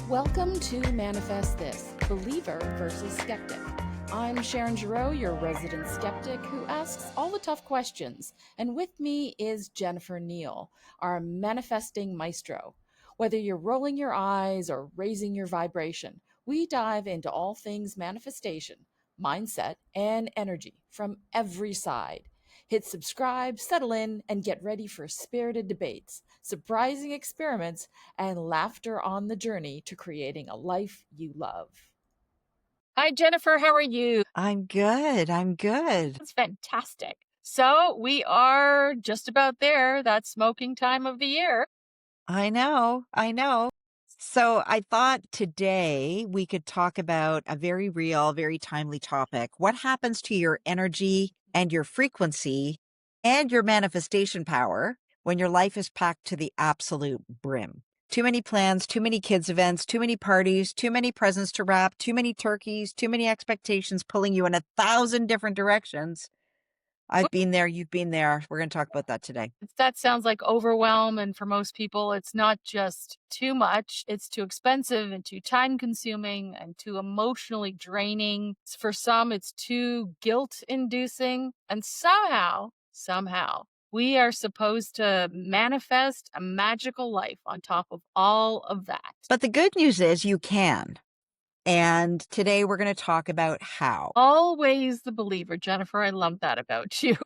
Welcome to Manifest This, Believer versus Skeptic. I'm Sharon, your resident skeptic who asks all the tough questions. And with me is Jennifer Neal, our manifesting maestro. Whether you're rolling your eyes or raising your vibration, we dive into all things manifestation, mindset, and energy from every side. Hit subscribe, settle in, and get ready for spirited debates, surprising experiments, and laughter on the journey to creating a life you love. Hi, Jennifer. How are you? I'm good. That's fantastic. So we are just about there, that smoking time of the year. I know. So I thought today we could talk about a very real, very timely topic. What happens to your energy and your frequency and your manifestation power when your life is packed to the absolute brim? Too many plans, too many kids' events, too many parties, too many presents to wrap, too many turkeys, too many expectations pulling you in 1,000 different directions. I've been there. You've been there. We're going to talk about that today. That sounds like overwhelm. And for most people, it's not just too much, it's too expensive and too time consuming and too emotionally draining. For some, it's too guilt inducing. And somehow, we are supposed to manifest a magical life on top of all of that. But the good news is you can. And today we're going to talk about how. Always the believer, Jennifer. I love that about you.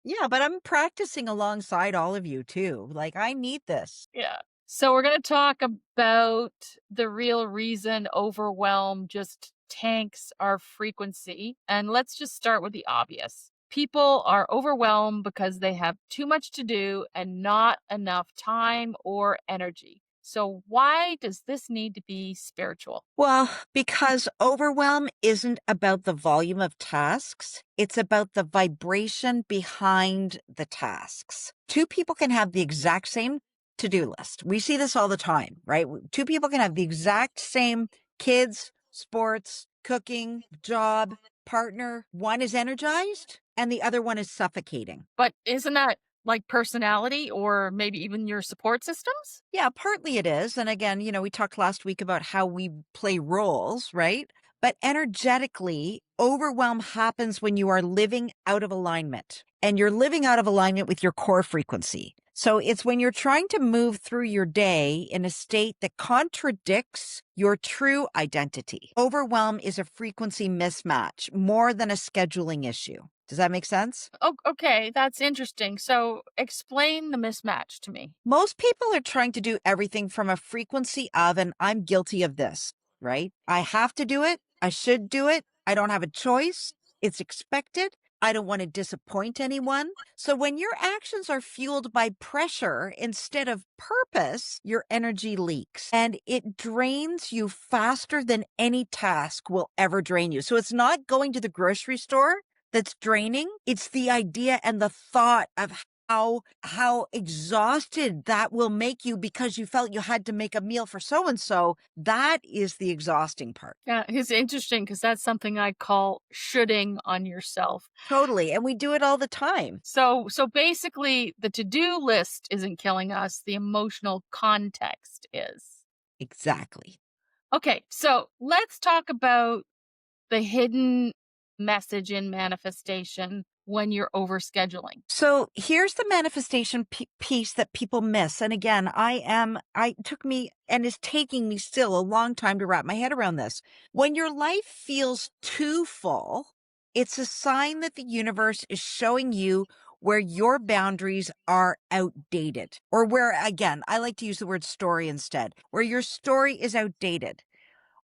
Yeah, but I'm practicing alongside all of you too. Like, I need this. Yeah. So we're going to talk about the real reason overwhelm just tanks our frequency. And let's just start with the obvious. People are overwhelmed because they have too much to do and not enough time or energy. So why does this need to be spiritual? Well, because overwhelm isn't about the volume of tasks, it's about the vibration behind the tasks. Two people can have the exact same to-do list. We see this all the time, right? Two people can have the exact same kids, sports, cooking, job, partner. One is energized and the other one is suffocating. But isn't that like personality or maybe even your support systems? Yeah, partly it is. And again, we talked last week about how we play roles, right? But energetically, overwhelm happens when you are living out of alignment and you're living out of alignment with your core frequency. So it's when you're trying to move through your day in a state that contradicts your true identity. Overwhelm is a frequency mismatch more than a scheduling issue. Does that make sense? Oh, okay. That's interesting. So explain the mismatch to me. Most people are trying to do everything from a frequency of, and I'm guilty of this, right? I have to do it. I should do it. I don't have a choice. It's expected. I don't want to disappoint anyone. So when your actions are fueled by pressure instead of purpose, your energy leaks and it drains you faster than any task will ever drain you. So it's not going to the grocery store that's draining. It's the idea and the thought of how exhausted that will make you because you felt you had to make a meal for so and so. That is the exhausting part. Yeah, it's interesting because that's something I call shoulding on yourself. Totally. And we do it all the time. So basically the to-do list isn't killing us, the emotional context is. Exactly. Okay, so let's talk about the hidden message in manifestation when you're overscheduling. So here's the manifestation piece that people miss. And again, it took me and is taking me still a long time to wrap my head around this. When your life feels too full, it's a sign that the universe is showing you where your boundaries are outdated, or where, again, I like to use the word story instead, where your story is outdated.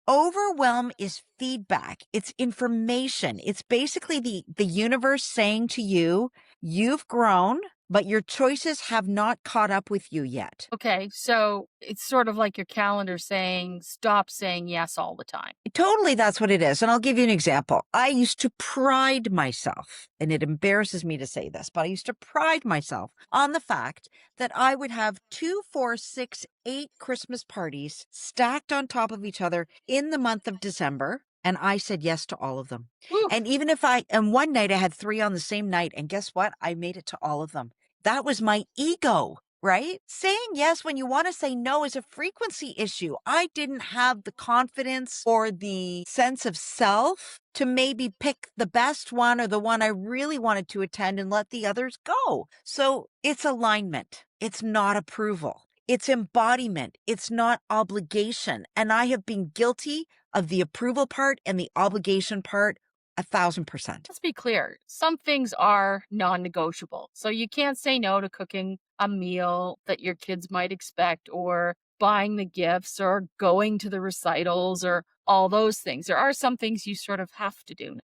Overwhelm is feedback. It's information. It's basically the universe saying to you, you've grown, but your choices have not caught up with you yet. Okay, so it's sort of like your calendar saying, stop saying yes all the time. Totally, that's what it is. And I'll give you an example. I used to pride myself, and it embarrasses me to say this, but I used to pride myself on the fact that I would have 2, 4, 6, 8 Christmas parties stacked on top of each other in the month of December. And I said yes to all of them. Whew. And even if and one night I had 3 on the same night, and guess what? I made it to all of them. That was my ego right? Saying yes when you want to say no is a frequency issue. I didn't have the confidence or the sense of self to maybe pick the best one or the one I really wanted to attend and let the others go. So it's alignment. It's not approval. It's embodiment. It's not obligation. And I have been guilty of the approval part and the obligation part 1,000%. Let's be clear. Some things are non-negotiable. So you can't say no to cooking a meal that your kids might expect or buying the gifts or going to the recitals or all those things. There are some things you sort of have to do.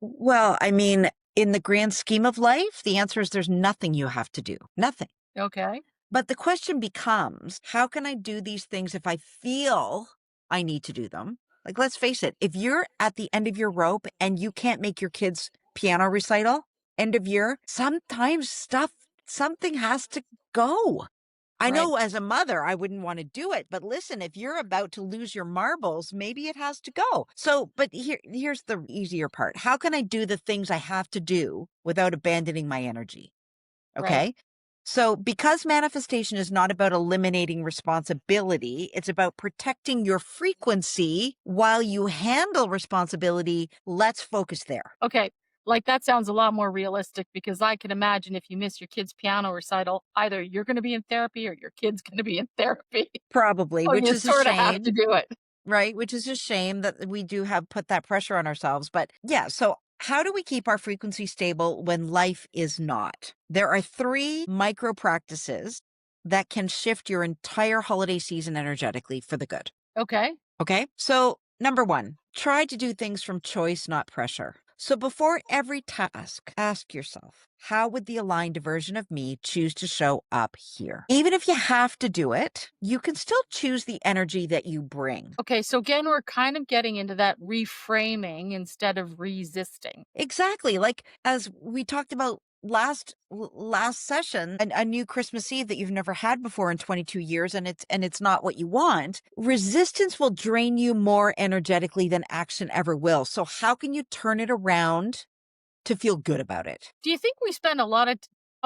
Well, I mean, in the grand scheme of life, the answer is there's nothing you have to do. Nothing. Okay? But the question becomes, how can I do these things if I feel I need to do them? Like, let's face it, if you're at the end of your rope and you can't make your kids' piano recital end of year, sometimes something has to go. I Right. know as a mother, I wouldn't want to do it, but listen, if you're about to lose your marbles, maybe it has to go. So, but here's the easier part. How can I do the things I have to do without abandoning my energy? Right. Okay. So, because manifestation is not about eliminating responsibility, it's about protecting your frequency while you handle responsibility. Let's focus there. Okay. Like that sounds a lot more realistic because I can imagine if you miss your kid's piano recital, either you're going to be in therapy or your kid's going to be in therapy. Probably, So which you is a sort of have to shame. do it. Right, which is a shame that we do have put that pressure on ourselves, but yeah, so how do we keep our frequency stable when life is not? There are 3 micro practices that can shift your entire holiday season energetically for the good. Okay. Okay? So, number 1, try to do things from choice, not pressure. So, before every task, ask yourself, how would the aligned version of me choose to show up here? Even if you have to do it, you can still choose the energy that you bring. Okay, so again, we're kind of getting into that reframing instead of resisting. Exactly. Like as we talked about last session, a new Christmas Eve that you've never had before in 22 years and it's not what you want. Resistance will drain you more energetically than action ever will. So how can you turn it around to feel good about it? Do you think we spend a lot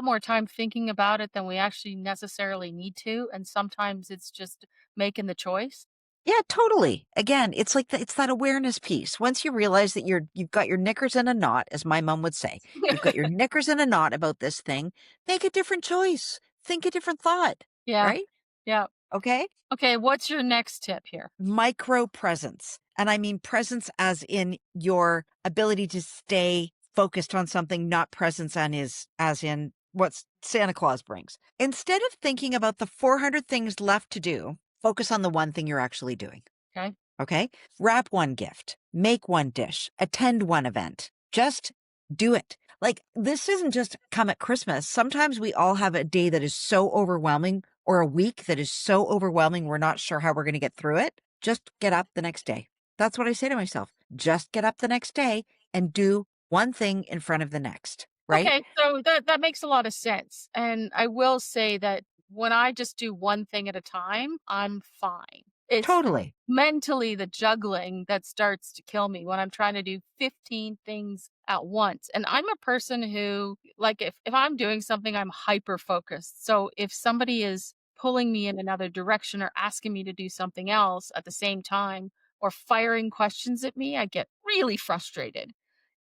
more time thinking about it than we actually necessarily need to? And sometimes it's just making the choice? Yeah, totally. Again, it's like it's that awareness piece. Once you realize that you've got your knickers in a knot, as my mom would say, you've got your knickers in a knot about this thing, make a different choice. Think a different thought, Yeah. right? Yeah. Okay? Okay, what's your next tip here? Micro presence. And I mean presence as in your ability to stay focused on something, not presence on is as in what Santa Claus brings. Instead of thinking about the 400 things left to do, focus on the one thing you're actually doing. Okay. Okay. Wrap one gift, make one dish, attend one event. Just do it. Like this isn't just come at Christmas. Sometimes we all have a day that is so overwhelming or a week that is so overwhelming. We're not sure how we're going to get through it. Just get up the next day. That's what I say to myself. Just get up the next day and do one thing in front of the next. Right. Okay, so that makes a lot of sense. And I will say that when I just do one thing at a time, I'm fine. It's Totally. mentally the juggling that starts to kill me when I'm trying to do 15 things at once. And I'm a person who like if I'm doing something, I'm hyper focused. So if somebody is pulling me in another direction or asking me to do something else at the same time or firing questions at me, I get really frustrated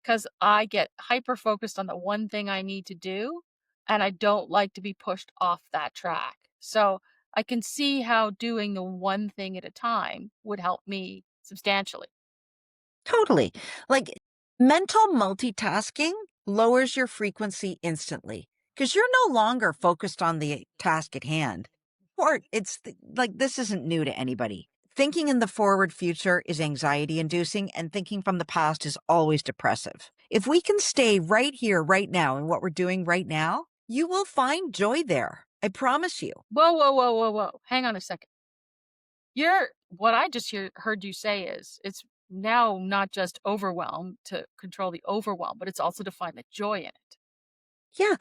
because I get hyper focused on the one thing I need to do, and I don't like to be pushed off that track. So I can see how doing the one thing at a time would help me substantially. Totally. Like mental multitasking lowers your frequency instantly because you're no longer focused on the task at hand. Or like this isn't new to anybody. Thinking in the forward future is anxiety inducing, and thinking from the past is always depressive. If we can stay right here, right now, in what we're doing right now, you will find joy there. I promise you. Whoa, whoa, whoa, whoa, whoa. Hang on a second. What I just heard you say is it's now not just overwhelm to control the overwhelm, but it's also to find the joy in it. Yeah.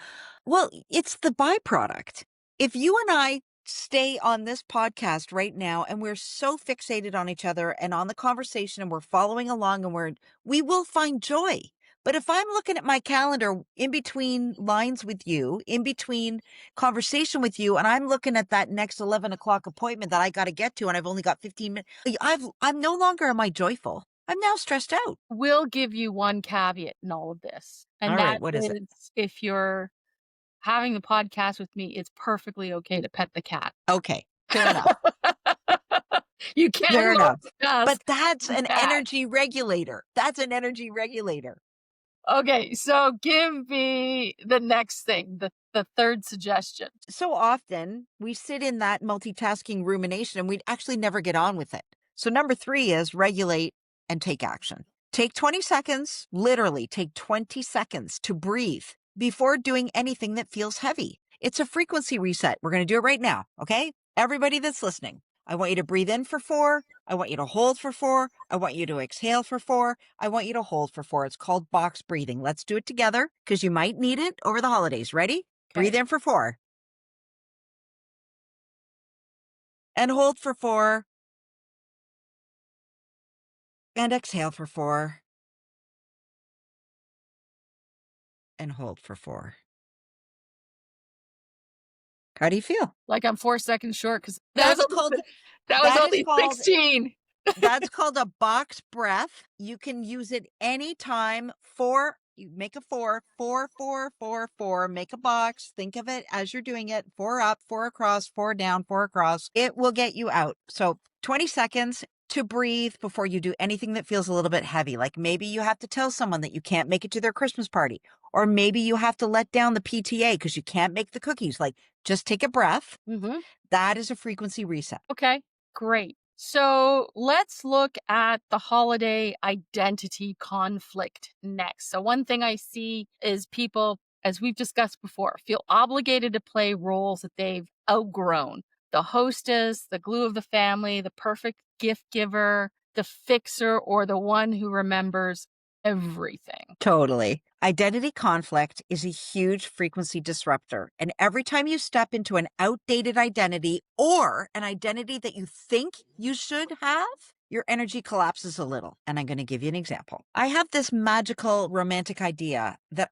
Well, it's the byproduct. If you and I stay on this podcast right now and we're so fixated on each other and on the conversation and we're following along and we will find joy. But if I'm looking at my calendar in between lines with you, in between conversation with you, and I'm looking at that next 11 o'clock appointment that I got to get to, and I've only got 15 minutes, I'm no longer am I joyful. I'm now stressed out. Will give you one caveat in all of this, and All right, that what is it? is if you're having the podcast with me, it's perfectly okay to pet the cat. Okay, fair enough. You can Fair enough. multitask But that's the an cat. energy regulator. That's an energy regulator. Okay, so give me the next thing, the third suggestion. So often we sit in that multitasking rumination and we actually never get on with it. So number 3 is regulate and take action. Take 20 seconds, literally take 20 seconds to breathe before doing anything that feels heavy. It's a frequency reset. We're going to do it right now. Okay. Everybody that's listening, I want you to breathe in for 4. I want you to hold for 4. I want you to exhale for 4. I want you to hold for 4. It's called box breathing. Let's do it together because you might need it over the holidays. Ready? Breathe Okay. in for 4. And hold for 4. And exhale for 4. And hold for 4. How do you feel? Like I'm 4 seconds short because That's called that was that is only called 16. That's called a box breath. You can use it anytime. You make a 4, 4, 4, 4, 4, make a box. Think of it as you're doing it. 4 up, 4 across, 4 down, 4 across. It will get you out. So 20 seconds to breathe before you do anything that feels a little bit heavy. Like maybe you have to tell someone that you can't make it to their Christmas party, or maybe you have to let down the PTA because you can't make the cookies. Like just take a breath. Mhm. That is a frequency reset. Okay, great. So let's look at the holiday identity conflict next. So, one thing I see is people, as we've discussed before, feel obligated to play roles that they've outgrown: the hostess, the glue of the family, the perfect gift giver, the fixer, or the one who remembers everything. Totally. Identity conflict is a huge frequency disruptor. And every time you step into an outdated identity or an identity that you think you should have, your energy collapses a little. And I'm going to give you an example. I have this magical romantic idea that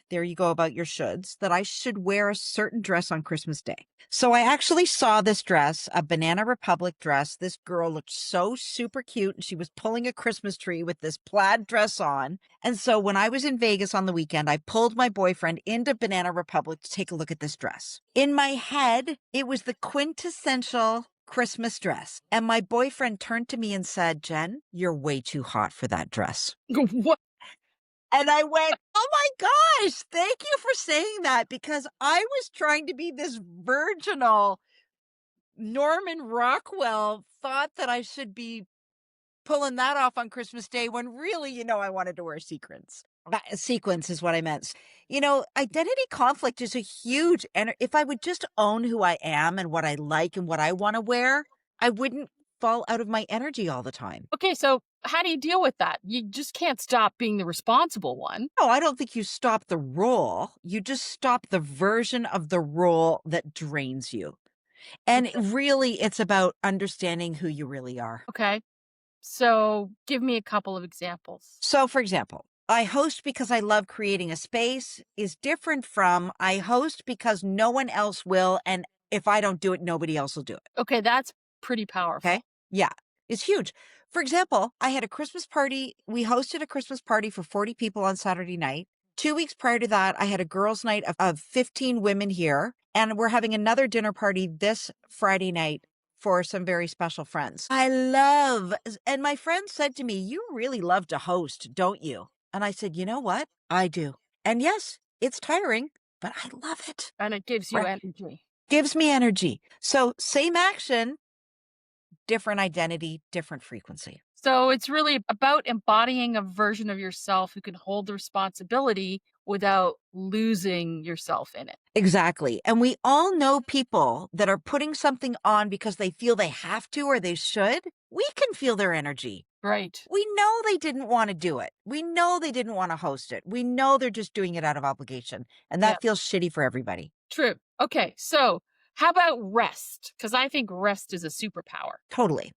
there you go about your shoulds, that I should wear a certain dress on Christmas Day. So I actually saw this dress, a Banana Republic dress. This girl looked so super cute, and she was pulling a Christmas tree with this plaid dress on. And so when I was in Vegas on the weekend, I pulled my boyfriend into Banana Republic to take a look at this dress. In my head, it was the quintessential Christmas dress. And my boyfriend turned to me and said, "Jen, you're way too hot for that dress." What? And I went, "Oh my gosh, thank you for saying that," because I was trying to be this virginal Norman Rockwell, thought that I should be pulling that off on Christmas Day when really, I wanted to wear sequins. Sequence is what I meant. Identity conflict is a huge, and if I would just own who I am and what I like and what I want to wear, I wouldn't fall out of my energy all the time. Okay, so how do you deal with that? You just can't stop being the responsible one. No, I don't think you stop the role. You just stop the version of the role that drains you. And really, it's about understanding who you really are. Okay. So give me a couple of examples. So, for example, I host because I love creating a space is different from I host because no one else will. And if I don't do it, nobody else will do it. Okay, that's pretty powerful. Okay. Yeah, it's huge. For example, I had a Christmas party. We hosted a Christmas party for 40 people on Saturday night. 2 weeks prior to that, I had a girls' night of 15 women here. And we're having another dinner party this Friday night for some very special friends. And my friend said to me, "You really love to host, don't you?" And I said, "You know what? I do. And yes, it's tiring, but I love it. And it gives you Right. energy. Gives me energy." So same action, different identity, different frequency. So it's really about embodying a version of yourself who can hold the responsibility without losing yourself in it. Exactly. And we all know people that are putting something on because they feel they have to or they should. We can feel their energy. Right. We know they didn't want to do it. We know they didn't want to host it. We know they're just doing it out of obligation. And that Yeah. feels shitty for everybody. True. Okay, so how about rest? Because I think rest is a superpower. Totally.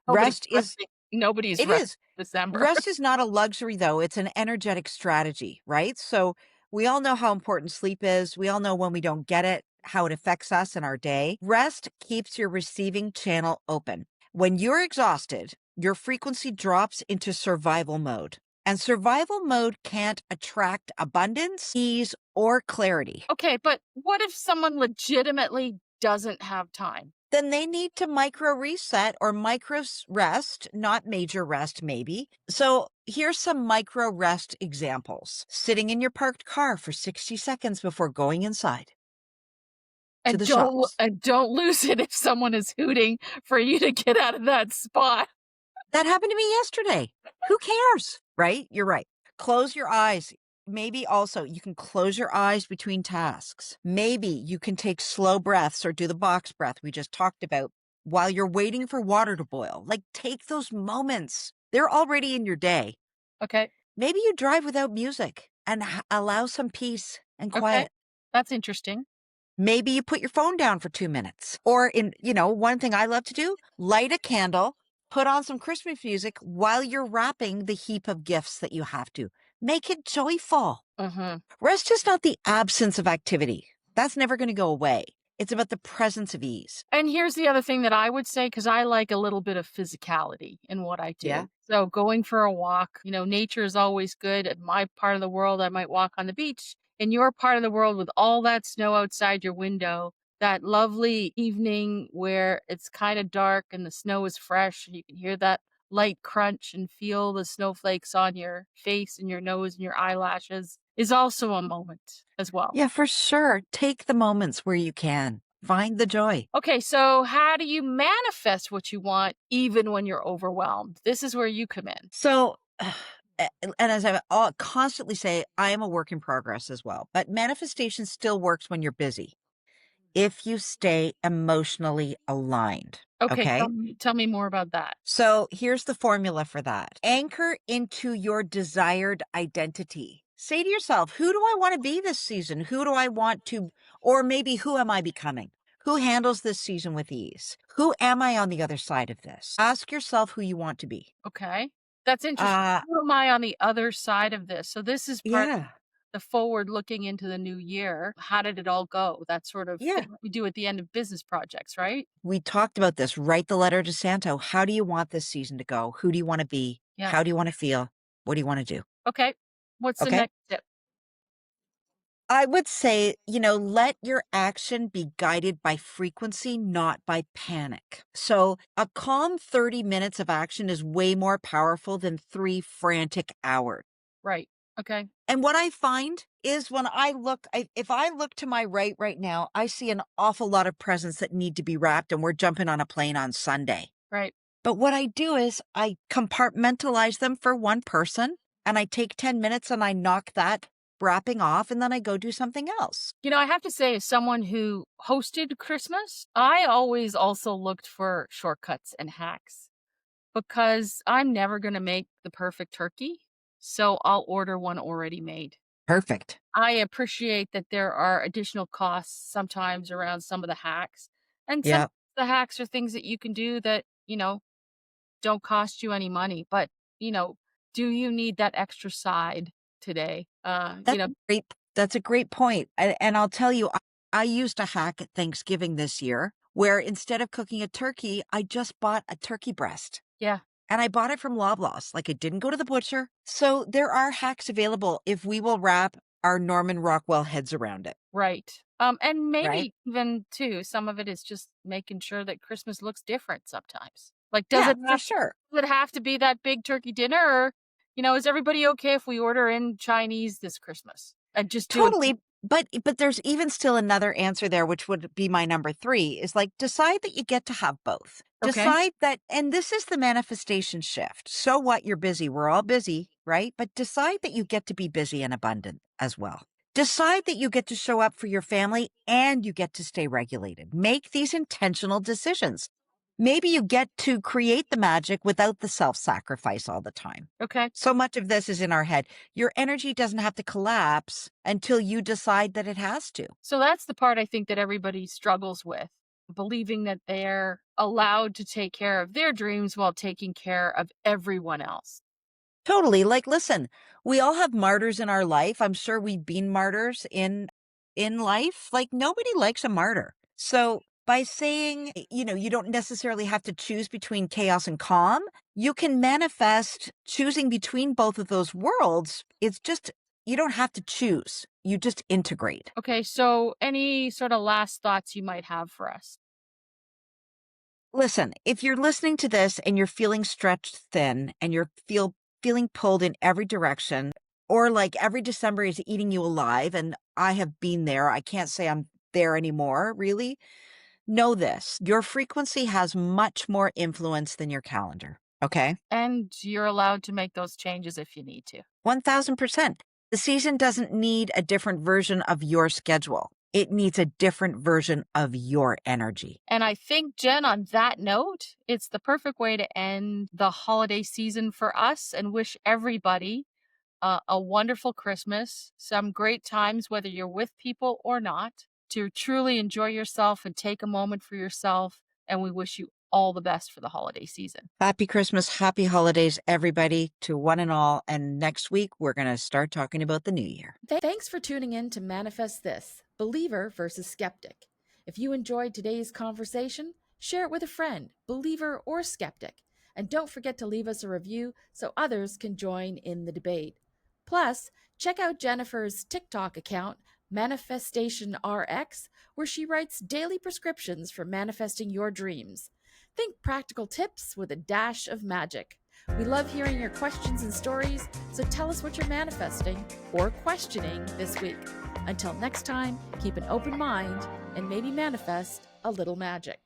Nobody's Rest is resting. Nobody's It right is. December. Rest is not a luxury, though. It's an energetic strategy, right? So we all know how important sleep is. We all know when we don't get it, how it affects us in our day. Rest keeps your receiving channel open. When you're exhausted, your frequency drops into survival mode. And survival mode can't attract abundance, ease, or clarity. Okay, but what if someone legitimately doesn't have time? Then they need to micro reset or rest, not major rest, maybe. So here's some micro rest examples: sitting in your parked car for 60 seconds before going inside to the shops. And don't lose it if someone is hooting for you to get out of that spot. That happened to me yesterday. Who cares? Right? You're right. Close your eyes. Maybe also you can close your eyes between tasks. Maybe you can take slow breaths or do the box breath we just talked about while you're waiting for water to boil. Like, take those moments. They're already in your day. Okay. Maybe you drive without music and allow some peace and Okay. quiet. That's interesting. Maybe you put your phone down for 2 minutes. Or one thing I love to do, light a candle, put on some Christmas music while you're wrapping the heap of gifts that you have to. Make it joyful. Mhm. Rest is not the absence of activity. That's never going to go away. It's about the presence of ease. And here's the other thing that I would say, because I like a little bit of physicality in what I Yeah. do. So going for a walk, nature is always good. In my part of the world, I might walk on the beach. In your part of the world, with all that snow outside your window, that lovely evening where it's kind of dark and the snow is fresh, and you can hear that light crunch and feel the snowflakes on your face and your nose and your eyelashes is also a moment as well. Yeah, for sure. Take the moments where you can. Find the joy. Okay, so how do you manifest what you want even when you're overwhelmed? This is where you come in. So, and as constantly say, I am a work in progress as well, but manifestation still works when you're busy if you stay emotionally aligned. Okay, Okay. tell me more about that. So here's the formula for that: anchor into your desired identity. Say to yourself, who do I want to be this season? Who do I want to, or maybe who am I becoming? Who handles this season with ease? Who am I on the other side of this? Ask yourself who you want to be. Okay. That's interesting. Uh, Who am I on the other side of this? So this is part yeah. the forward looking into the new year. How did it all go? That sort of Yeah. thing we do at the end of business projects, right? We talked about this. Write the letter to Santo. How do you want this season to go? Who do you want to be? Yeah. How do you want to feel? What do you want to do? Okay. What's the Okay. next tip? I would say, let your action be guided by frequency, not by panic. So a calm 30 minutes of action is way more powerful than 3 frantic hours. Right. Okay. And what I find is when if I look to my right now, I see an awful lot of presents that need to be wrapped, and we're jumping on a plane on Sunday. Right. But what I do is I compartmentalize them for one person, and I take 10 minutes and I knock that wrapping off, and then I go do something else. I have to say, as someone who hosted Christmas, I always also looked for shortcuts and hacks because I'm never going to make the perfect turkey. So I'll order one already made. Perfect. I appreciate that there are additional costs sometimes around some of the hacks. And some Yeah. of the hacks are things that you can do that, don't cost you any money. But, you know, do you need that extra side today? That's a great point. And I'll tell you, I used a hack at Thanksgiving this year where instead of cooking a turkey, I just bought a turkey breast. Yeah. And I bought it from Loblaws. Like, I didn't go to the butcher. So there are hacks available if we will wrap our Norman Rockwell heads around it, Right. And right? maybe even too, some of it is just making sure that Christmas looks different sometimes. Like, Yeah, for sure. does it have to be that big turkey dinner, or, is everybody okay if we order in Chinese this Christmas and just do it? Totally. But there's even still another answer there, which would be my number 3, is like, decide that you get to have both. Okay. Decide that, and this is the manifestation shift. So what? You're busy. We're all busy, right? But decide that you get to be busy and abundant as well. Decide that you get to show up for your family and you get to stay regulated. Make these intentional decisions. Maybe you get to create the magic without the self-sacrifice all the time. Okay. So much of this is in our head. Your energy doesn't have to collapse until you decide that it has to. So that's the part I think that everybody struggles with. believing that they're allowed to take care of their dreams while taking care of everyone else. Totally. Like, listen, we all have martyrs in our life. I'm sure we've been martyrs in life. Like, nobody likes a martyr. So by saying, you don't necessarily have to choose between chaos and calm, you can manifest choosing between both of those worlds. It's just, you don't have to choose. You just integrate. Okay, so any sort of last thoughts you might have for us? Listen, if you're listening to this and you're feeling stretched thin and you're feeling pulled in every direction, or like every December is eating you alive, and I have been there, I can't say I'm there anymore, really. Know this, your frequency has much more influence than your calendar. Okay. And you're allowed to make those changes if you need to. 1000%. The season doesn't need a different version of your schedule. It needs a different version of your energy. And I think, Jen, on that note, it's the perfect way to end the holiday season for us and wish everybody a wonderful Christmas, some great times, whether you're with people or not, to truly enjoy yourself and take a moment for yourself. And we wish you all the best for the holiday season. Happy Christmas, happy holidays, everybody, to one and all. And next week, we're going to start talking about the new year. Thanks for tuning in to Manifest This, Believer versus Skeptic. If you enjoyed today's conversation, share it with a friend, believer or skeptic. And don't forget to leave us a review so others can join in the debate. Plus, check out Jennifer's TikTok account, Manifestation RX, where she writes daily prescriptions for manifesting your dreams. Think practical tips with a dash of magic. We love hearing your questions and stories, so tell us what you're manifesting or questioning this week. Until next time, keep an open mind and maybe manifest a little magic.